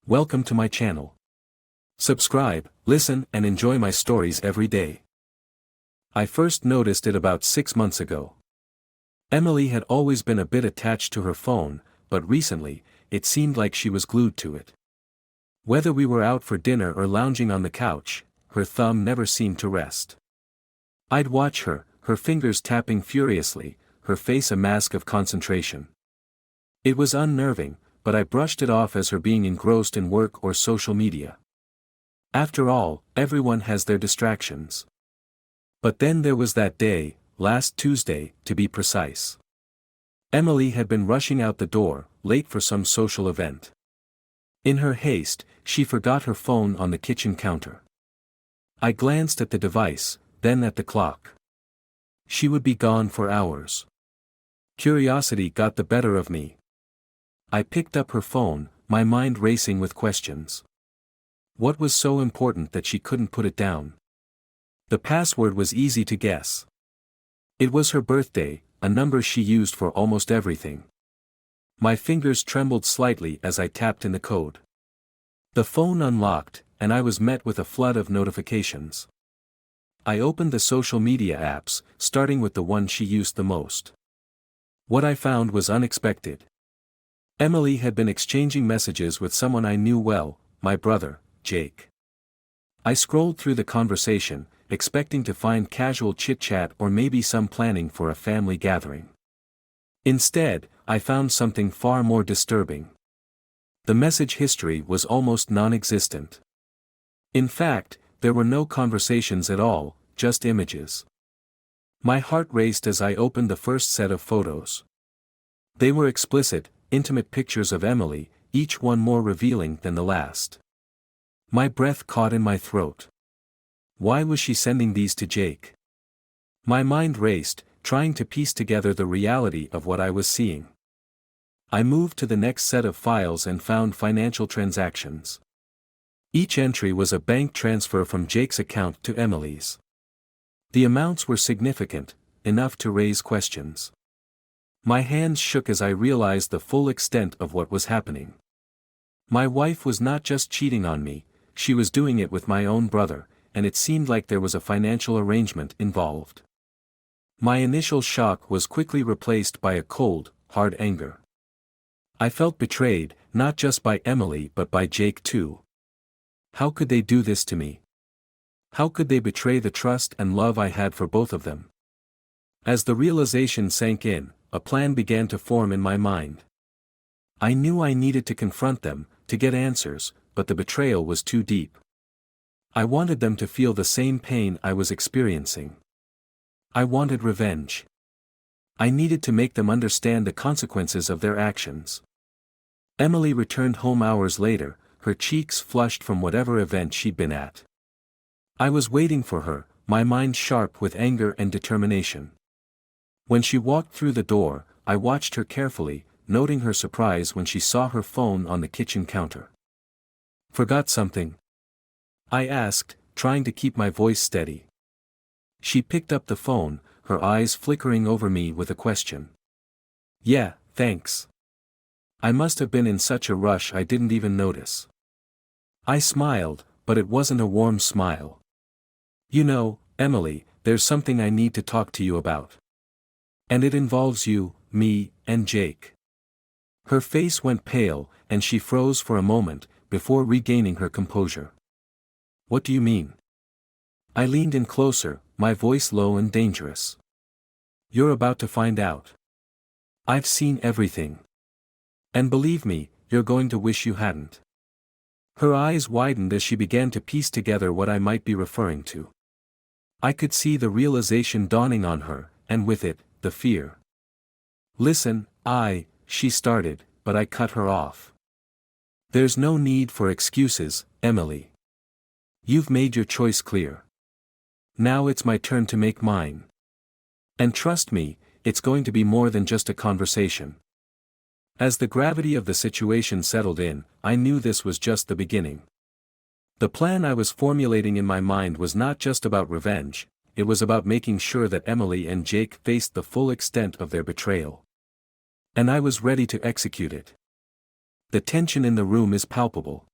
Welcome to my channel. Subscribe, listen, and enjoy my stories every day. I first noticed it about 6 months ago. Emily had always been a bit attached to her phone, but recently, it seemed like she was glued to it. Whether we were out for dinner or lounging on the couch, her thumb never seemed to rest. I'd watch her fingers tapping furiously, her face a mask of concentration. It was unnerving, but I brushed it off as her being engrossed in work or social media. After all, everyone has their distractions. But then there was that day, last Tuesday, to be precise. Emily had been rushing out the door, late for some social event. In her haste, she forgot her phone on the kitchen counter. I glanced at the device, then at the clock. She would be gone for hours. Curiosity got the better of me. I picked up her phone, my mind racing with questions. What was so important that she couldn't put it down? The password was easy to guess. It was her birthday, a number she used for almost everything. My fingers trembled slightly as I tapped in the code. The phone unlocked, and I was met with a flood of notifications. I opened the social media apps, starting with the one she used the most. What I found was unexpected. Emily had been exchanging messages with someone I knew well, my brother, Jake. I scrolled through the conversation, expecting to find casual chit-chat or maybe some planning for a family gathering. Instead, I found something far more disturbing. The message history was almost non-existent. In fact, there were no conversations at all, just images. My heart raced as I opened the first set of photos. They were explicit, intimate pictures of Emily, each one more revealing than the last. My breath caught in my throat. Why was she sending these to Jake? My mind raced, trying to piece together the reality of what I was seeing. I moved to the next set of files and found financial transactions. Each entry was a bank transfer from Jake's account to Emily's. The amounts were significant, enough to raise questions. My hands shook as I realized the full extent of what was happening. My wife was not just cheating on me, she was doing it with my own brother, and it seemed like there was a financial arrangement involved. My initial shock was quickly replaced by a cold, hard anger. I felt betrayed, not just by Emily but by Jake too. How could they do this to me? How could they betray the trust and love I had for both of them? As the realization sank in, a plan began to form in my mind. I knew I needed to confront them, to get answers, but the betrayal was too deep. I wanted them to feel the same pain I was experiencing. I wanted revenge. I needed to make them understand the consequences of their actions. Emily returned home hours later, her cheeks flushed from whatever event she'd been at. I was waiting for her, my mind sharp with anger and determination. When she walked through the door, I watched her carefully, noting her surprise when she saw her phone on the kitchen counter. "Forgot something?" I asked, trying to keep my voice steady. She picked up the phone, her eyes flickering over me with a question. "Yeah, thanks. I must have been in such a rush I didn't even notice." I smiled, but it wasn't a warm smile. "You know, Emily, there's something I need to talk to you about. And it involves you, me, and Jake." Her face went pale, and she froze for a moment, before regaining her composure. "What do you mean?" I leaned in closer, my voice low and dangerous. "You're about to find out. I've seen everything. And believe me, you're going to wish you hadn't." Her eyes widened as she began to piece together what I might be referring to. I could see the realization dawning on her, and with it, the fear. "Listen, she started, but I cut her off. "There's no need for excuses, Emily. You've made your choice clear. Now it's my turn to make mine. And trust me, it's going to be more than just a conversation." As the gravity of the situation settled in, I knew this was just the beginning. The plan I was formulating in my mind was not just about revenge, it was about making sure that Emily and Jake faced the full extent of their betrayal. And I was ready to execute it. The tension in the room is palpable.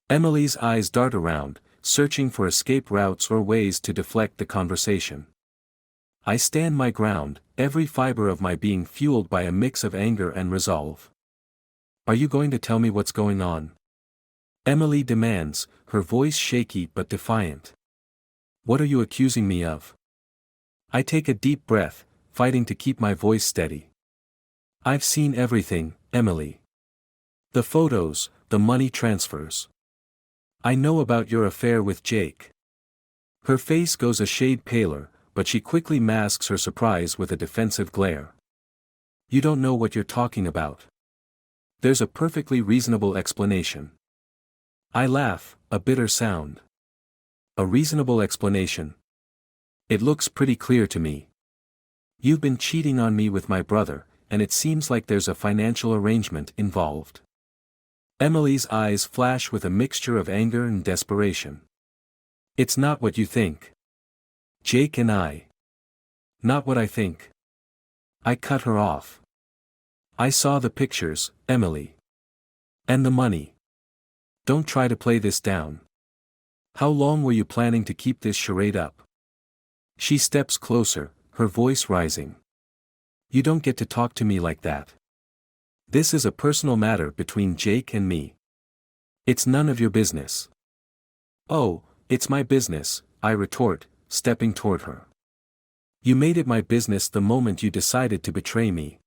Emily's eyes dart around, searching for escape routes or ways to deflect the conversation. I stand my ground, every fiber of my being fueled by a mix of anger and resolve. Are you going to tell me what's going on? Emily demands, her voice shaky but defiant. What are you accusing me of? I take a deep breath, fighting to keep my voice steady. I've seen everything, Emily. The photos, the money transfers. I know about your affair with Jake. Her face goes a shade paler, but she quickly masks her surprise with a defensive glare. You don't know what you're talking about. There's a perfectly reasonable explanation. I laugh, a bitter sound. A reasonable explanation? It looks pretty clear to me. You've been cheating on me with my brother, and it seems like there's a financial arrangement involved. Emily's eyes flash with a mixture of anger and desperation. It's not what you think. Jake and I. Not what I think. I cut her off. I saw the pictures, Emily. And the money. Don't try to play this down. How long were you planning to keep this charade up? She steps closer, her voice rising. You don't get to talk to me like that. This is a personal matter between Jake and me. It's none of your business. Oh, it's my business, I retort, stepping toward her. You made it my business the moment you decided to betray me.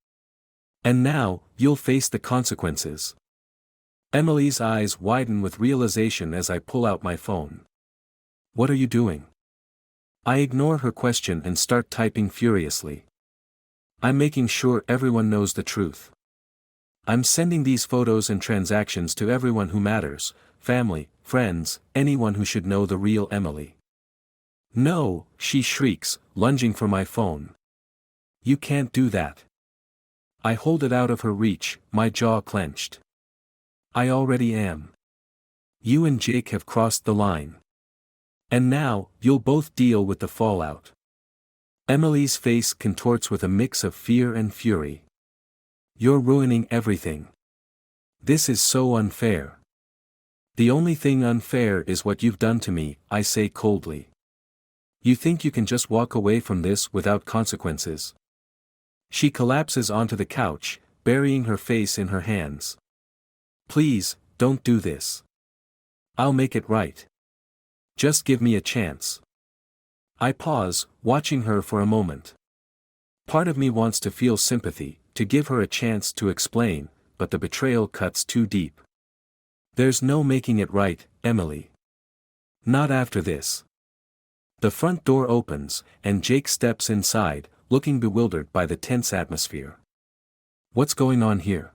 And now, you'll face the consequences. Emily's eyes widen with realization as I pull out my phone. What are you doing? I ignore her question and start typing furiously. I'm making sure everyone knows the truth. I'm sending these photos and transactions to everyone who matters, family, friends, anyone who should know the real Emily. No, she shrieks, lunging for my phone. You can't do that. I hold it out of her reach, my jaw clenched. I already am. You and Jake have crossed the line. And now, you'll both deal with the fallout. Emily's face contorts with a mix of fear and fury. You're ruining everything. This is so unfair. The only thing unfair is what you've done to me, I say coldly. You think you can just walk away from this without consequences? She collapses onto the couch, burying her face in her hands. Please, don't do this. I'll make it right. Just give me a chance. I pause, watching her for a moment. Part of me wants to feel sympathy, to give her a chance to explain, but the betrayal cuts too deep. There's no making it right, Emily. Not after this. The front door opens, and Jake steps inside, looking bewildered by the tense atmosphere. What's going on here?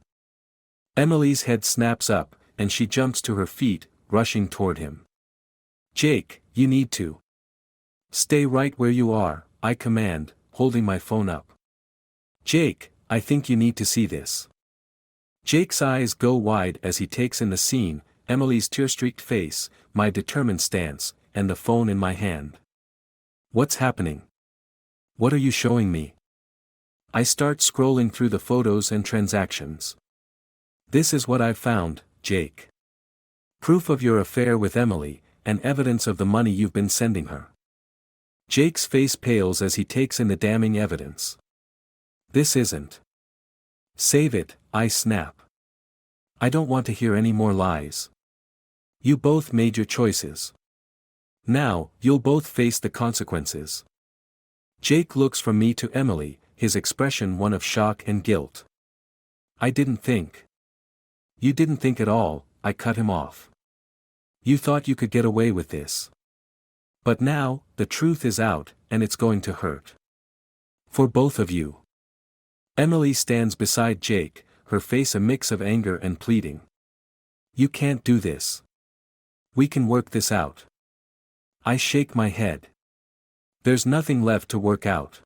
Emily's head snaps up, and she jumps to her feet, rushing toward him. Jake, you need to. Stay right where you are, I command, holding my phone up. Jake, I think you need to see this. Jake's eyes go wide as he takes in the scene, Emily's tear-streaked face, my determined stance, and the phone in my hand. What's happening? What are you showing me? I start scrolling through the photos and transactions. This is what I've found, Jake. Proof of your affair with Emily, and evidence of the money you've been sending her. Jake's face pales as he takes in the damning evidence. This isn't. Save it, I snap. I don't want to hear any more lies. You both made your choices. Now, you'll both face the consequences. Jake looks from me to Emily, his expression one of shock and guilt. I didn't think. You didn't think at all, I cut him off. You thought you could get away with this. But now, the truth is out, and it's going to hurt. For both of you. Emily stands beside Jake, her face a mix of anger and pleading. You can't do this. We can work this out. I shake my head. There's nothing left to work out.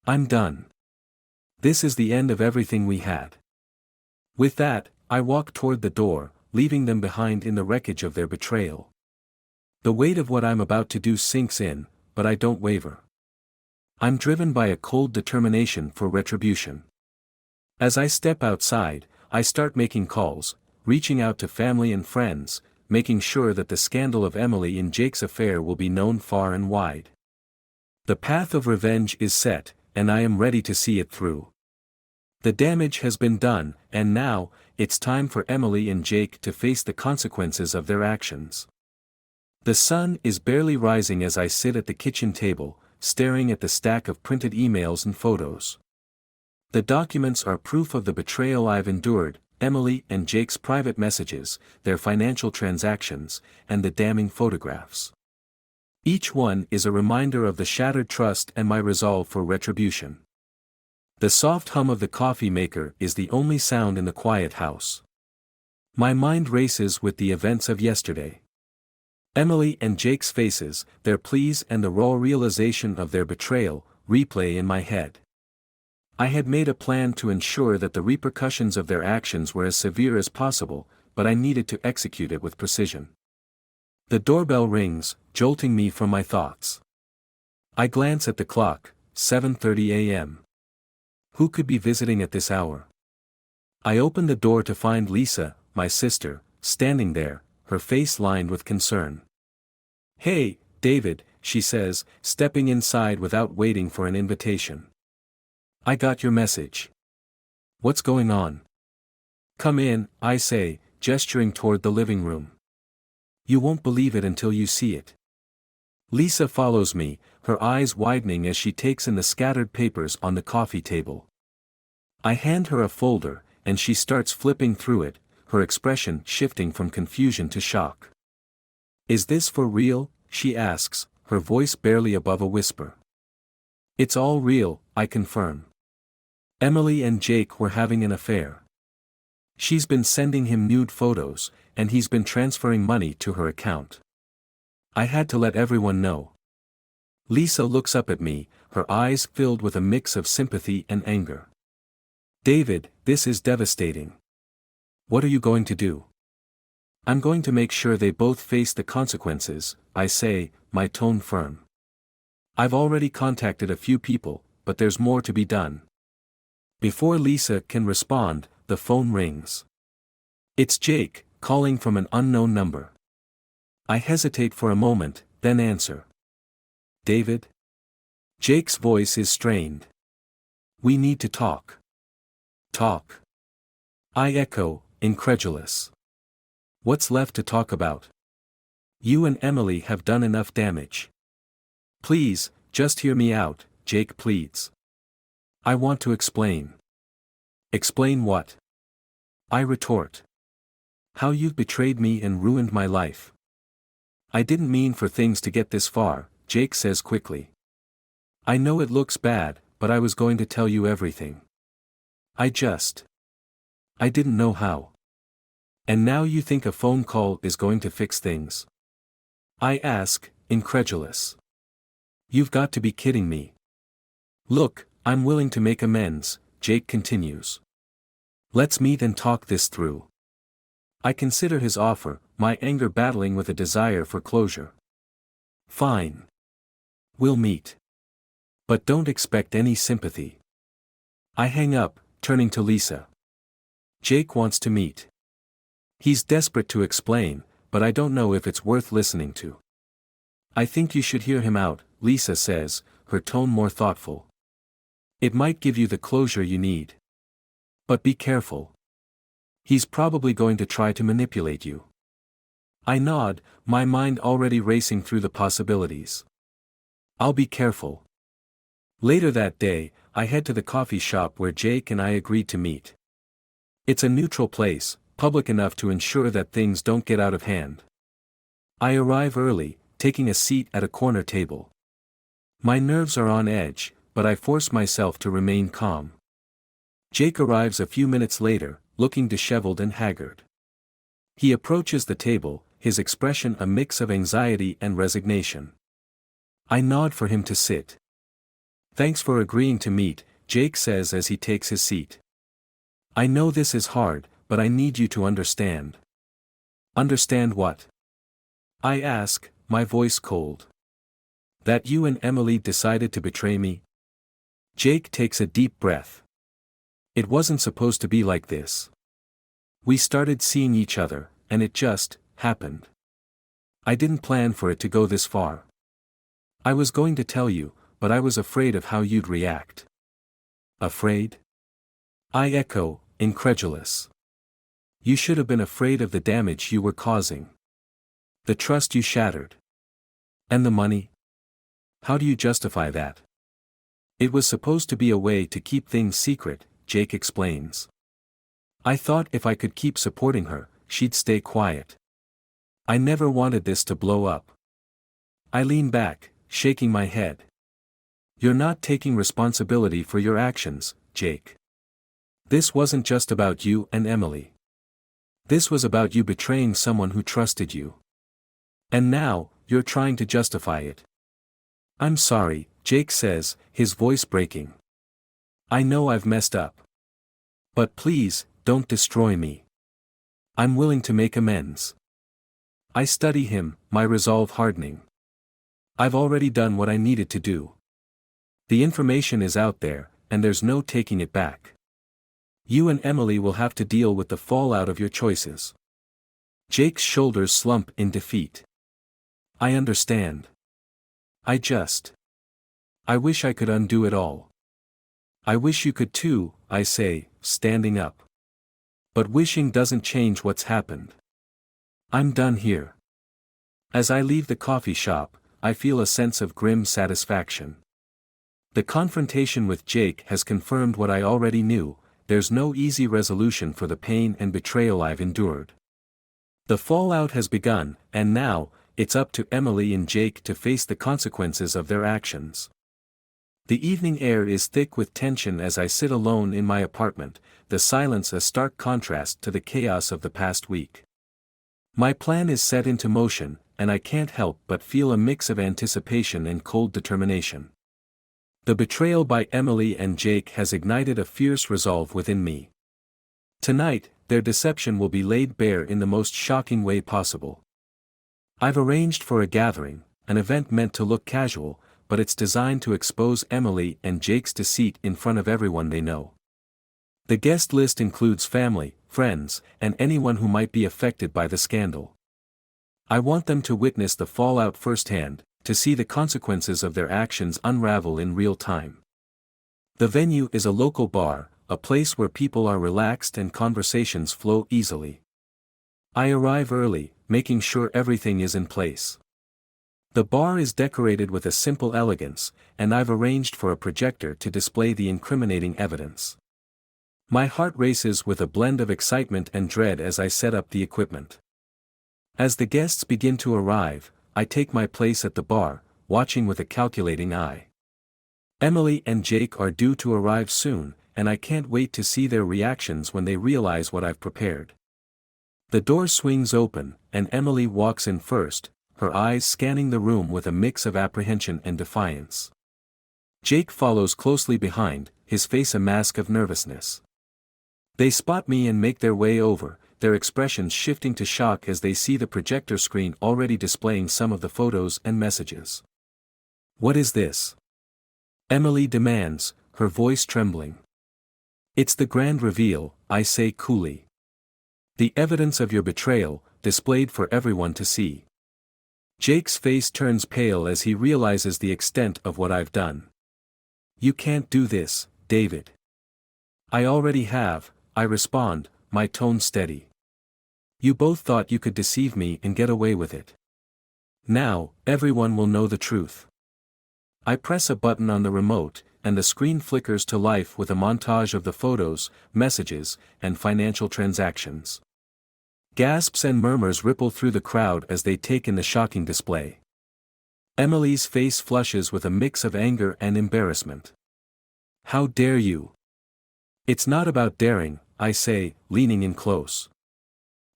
I'm done. This is the end of everything we had. With that, I walk toward the door, leaving them behind in the wreckage of their betrayal. The weight of what I'm about to do sinks in, but I don't waver. I'm driven by a cold determination for retribution. As I step outside, I start making calls, reaching out to family and friends, making sure that the scandal of Emily and Jake's affair will be known far and wide. The path of revenge is set, and I am ready to see it through. The damage has been done, and now, it's time for Emily and Jake to face the consequences of their actions. The sun is barely rising as I sit at the kitchen table, staring at the stack of printed emails and photos. The documents are proof of the betrayal I've endured, Emily and Jake's private messages, their financial transactions, and the damning photographs. Each one is a reminder of the shattered trust and my resolve for retribution. The soft hum of the coffee maker is the only sound in the quiet house. My mind races with the events of yesterday. Emily and Jake's faces, their pleas and the raw realization of their betrayal, replay in my head. I had made a plan to ensure that the repercussions of their actions were as severe as possible, but I needed to execute it with precision. The doorbell rings, jolting me from my thoughts. I glance at the clock, 7:30 a.m. Who could be visiting at this hour? I open the door to find Lisa, my sister, standing there, her face lined with concern. "Hey, David," she says, stepping inside without waiting for an invitation. "I got your message. What's going on?" "Come in," I say, gesturing toward the living room. "You won't believe it until you see it." Lisa follows me, her eyes widening as she takes in the scattered papers on the coffee table. I hand her a folder, and she starts flipping through it, her expression shifting from confusion to shock. "Is this for real?" she asks, her voice barely above a whisper. "It's all real," I confirm. Emily and Jake were having an affair. She's been sending him nude photos, and he's been transferring money to her account. I had to let everyone know. Lisa looks up at me, her eyes filled with a mix of sympathy and anger. "David, this is devastating. What are you going to do?" "I'm going to make sure they both face the consequences," I say, my tone firm. "I've already contacted a few people, but there's more to be done." Before Lisa can respond, the phone rings. It's Jake, calling from an unknown number. I hesitate for a moment, then answer. "David?" Jake's voice is strained. "We need to talk." "Talk?" I echo, incredulous. "What's left to talk about? You and Emily have done enough damage. Please, just hear me out," Jake pleads. "I want to explain." "Explain what?" I retort. "How you've betrayed me and ruined my life." "I didn't mean for things to get this far," Jake says quickly. "I know it looks bad, but I was going to tell you everything. I didn't know how. And now you think a phone call is going to fix things?" I ask, incredulous. "You've got to be kidding me." "Look, I'm willing to make amends," Jake continues. "Let's meet and talk this through." I consider his offer, my anger battling with a desire for closure. "Fine. We'll meet. But don't expect any sympathy." I hang up, turning to Lisa. "Jake wants to meet. He's desperate to explain, but I don't know if it's worth listening to." "I think you should hear him out," Lisa says, her tone more thoughtful. "It might give you the closure you need. But be careful. He's probably going to try to manipulate you." I nod, my mind already racing through the possibilities. "I'll be careful." Later that day, I head to the coffee shop where Jake and I agreed to meet. It's a neutral place, public enough to ensure that things don't get out of hand. I arrive early, taking a seat at a corner table. My nerves are on edge, but I force myself to remain calm. Jake arrives a few minutes later, looking disheveled and haggard. He approaches the table, his expression a mix of anxiety and resignation. I nod for him to sit. "Thanks for agreeing to meet," Jake says as he takes his seat. "I know this is hard, but I need you to understand." "Understand what?" I ask, my voice cold. "That you and Emily decided to betray me?" Jake takes a deep breath. "It wasn't supposed to be like this. We started seeing each other, and it just happened. I didn't plan for it to go this far. I was going to tell you, but I was afraid of how you'd react. Afraid? I echo, incredulous. You should have been afraid of the damage you were causing. The trust you shattered. And the money? How do you justify that? It was supposed to be a way to keep things secret, Jake explains. I thought if I could keep supporting her, she'd stay quiet. I never wanted this to blow up. I lean back, shaking my head. You're not taking responsibility for your actions, Jake. This wasn't just about you and Emily. This was about you betraying someone who trusted you. And now, you're trying to justify it. I'm sorry, Jake says, his voice breaking. I know I've messed up. But please, don't destroy me. I'm willing to make amends. I study him, my resolve hardening. I've already done what I needed to do. The information is out there, and there's no taking it back. You and Emily will have to deal with the fallout of your choices. Jake's shoulders slump in defeat. I understand. I wish I could undo it all. I wish you could too, I say, standing up. But wishing doesn't change what's happened. I'm done here. As I leave the coffee shop, I feel a sense of grim satisfaction. The confrontation with Jake has confirmed what I already knew: there's no easy resolution for the pain and betrayal I've endured. The fallout has begun, and now, it's up to Emily and Jake to face the consequences of their actions. The evening air is thick with tension as I sit alone in my apartment, the silence a stark contrast to the chaos of the past week. My plan is set into motion, and I can't help but feel a mix of anticipation and cold determination. The betrayal by Emily and Jake has ignited a fierce resolve within me. Tonight, their deception will be laid bare in the most shocking way possible. I've arranged for a gathering, an event meant to look casual, but it's designed to expose Emily and Jake's deceit in front of everyone they know. The guest list includes family, friends, and anyone who might be affected by the scandal. I want them to witness the fallout firsthand, to see the consequences of their actions unravel in real time. The venue is a local bar, a place where people are relaxed and conversations flow easily. I arrive early, making sure everything is in place. The bar is decorated with a simple elegance, and I've arranged for a projector to display the incriminating evidence. My heart races with a blend of excitement and dread as I set up the equipment. As the guests begin to arrive, I take my place at the bar, watching with a calculating eye. Emily and Jake are due to arrive soon, and I can't wait to see their reactions when they realize what I've prepared. The door swings open, and Emily walks in first, her eyes scanning the room with a mix of apprehension and defiance. Jake follows closely behind, his face a mask of nervousness. They spot me and make their way over, their expressions shifting to shock as they see the projector screen already displaying some of the photos and messages. What is this? Emily demands, her voice trembling. It's the grand reveal, I say coolly. The evidence of your betrayal, displayed for everyone to see. Jake's face turns pale as he realizes the extent of what I've done. You can't do this, David. I already have, I respond, my tone steady. You both thought you could deceive me and get away with it. Now, everyone will know the truth. I press a button on the remote, and the screen flickers to life with a montage of the photos, messages, and financial transactions. Gasps and murmurs ripple through the crowd as they take in the shocking display. Emily's face flushes with a mix of anger and embarrassment. How dare you? It's not about daring, I say, leaning in close.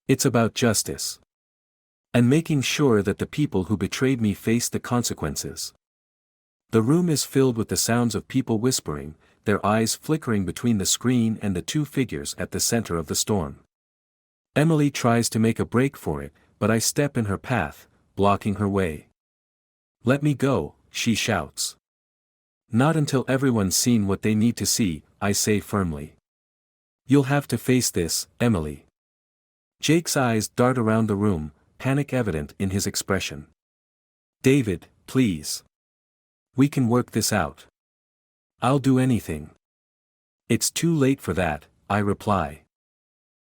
It's about justice. And making sure that the people who betrayed me face the consequences. The room is filled with the sounds of people whispering, their eyes flickering between the screen and the two figures at the center of the storm. Emily tries to make a break for it, but I step in her path, blocking her way. Let me go, she shouts. Not until everyone's seen what they need to see, I say firmly. You'll have to face this, Emily. Jake's eyes dart around the room, panic evident in his expression. "David, please. We can work this out. I'll do anything." "It's too late for that," I reply.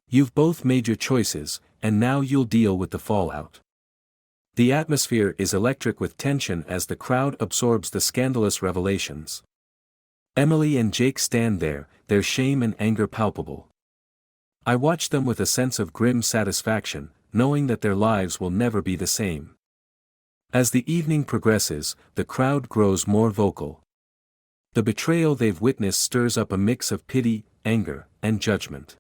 "You've both made your choices, and now you'll deal with the fallout." The atmosphere is electric with tension as the crowd absorbs the scandalous revelations. Emily and Jake stand there, their shame and anger palpable. I watch them with a sense of grim satisfaction, knowing that their lives will never be the same. As the evening progresses, the crowd grows more vocal. The betrayal they've witnessed stirs up a mix of pity, anger, and judgment.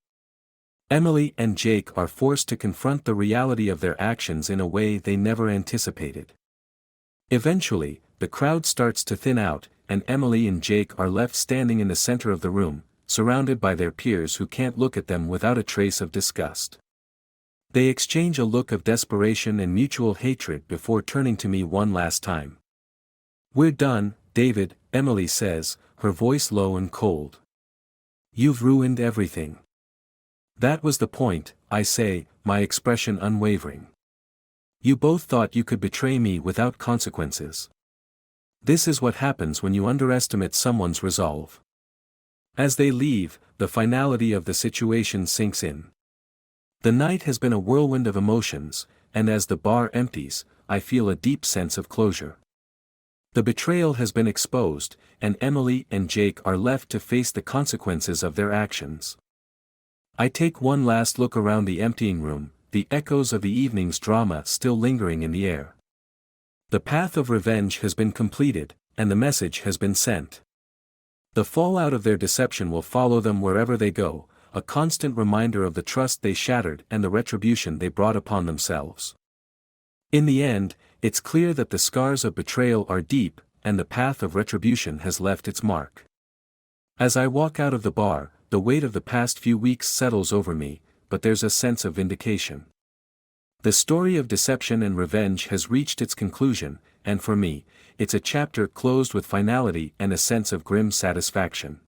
Emily and Jake are forced to confront the reality of their actions in a way they never anticipated. Eventually, the crowd starts to thin out, and Emily and Jake are left standing in the center of the room, surrounded by their peers who can't look at them without a trace of disgust. They exchange a look of desperation and mutual hatred before turning to me one last time. "We're done, David," Emily says, her voice low and cold. "You've ruined everything." "That was the point," I say, my expression unwavering. "You both thought you could betray me without consequences. This is what happens when you underestimate someone's resolve." As they leave, the finality of the situation sinks in. The night has been a whirlwind of emotions, and as the bar empties, I feel a deep sense of closure. The betrayal has been exposed, and Emily and Jake are left to face the consequences of their actions. I take one last look around the emptying room, the echoes of the evening's drama still lingering in the air. The path of revenge has been completed, and the message has been sent. The fallout of their deception will follow them wherever they go, a constant reminder of the trust they shattered and the retribution they brought upon themselves. In the end, it's clear that the scars of betrayal are deep, and the path of retribution has left its mark. As I walk out of the bar, the weight of the past few weeks settles over me, but there's a sense of vindication. The story of deception and revenge has reached its conclusion, and for me, it's a chapter closed with finality and a sense of grim satisfaction.